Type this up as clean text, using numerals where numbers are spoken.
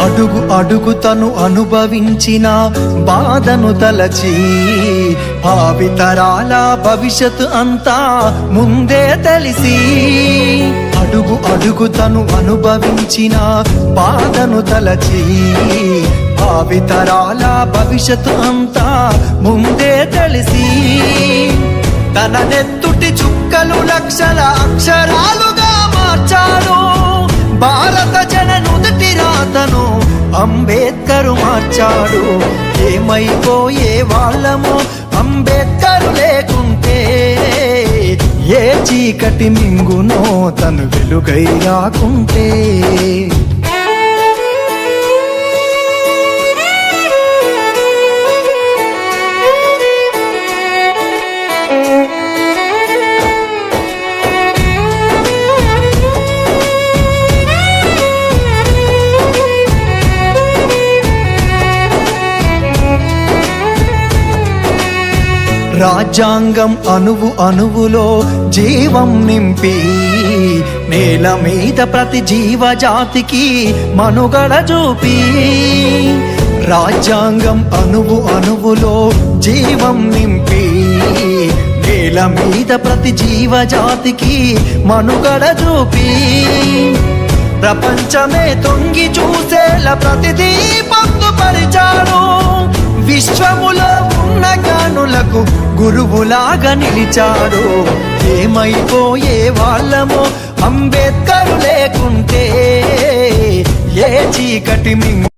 అడుగు అడుగు తను అనుభవించిన బాధను తలచి భావితరాల భవిష్యత్తు అంతా ముందే తెలిసి అడుగు అడుగు తను అనుభవించిన బాధను తలచి భావితరాల భవిష్యత్తు అంతా ముందే తెలిసి తన నెత్తుటి చుక్కలు లక్షల అక్షరాలుగా మార్చాడు భారత జన నుదుటి రాతను అంబేద్కర్ మార్చాడు. ఏమైపోయే వాళ్ళమో అంబేద్కర్ లేకుంటే ఏ చీకటి మింగునో తను వెలుగై రాకుంటే. రాజ్యాంగం అణువు అణువులో జీవం నింపి నేల మీద ప్రతి జీవజాతికి మనుగడ చూపి రాజ్యాంగం అణువు అణువులో జీవం నింపి నేల మీద ప్రతి జీవజాతికి మనుగడ చూపి ప్రపంచమే తొంగి చూసేలా ప్రతిదీ పొందుపరిచాడు. విశ్వములో ఉన్న జ్ఞానులకు గురువులాగా నిలిచాడు. ఏమైపోయే వాళ్ళమో అంబేద్కర్ లేకుంటే ఏ చీకటి మింగు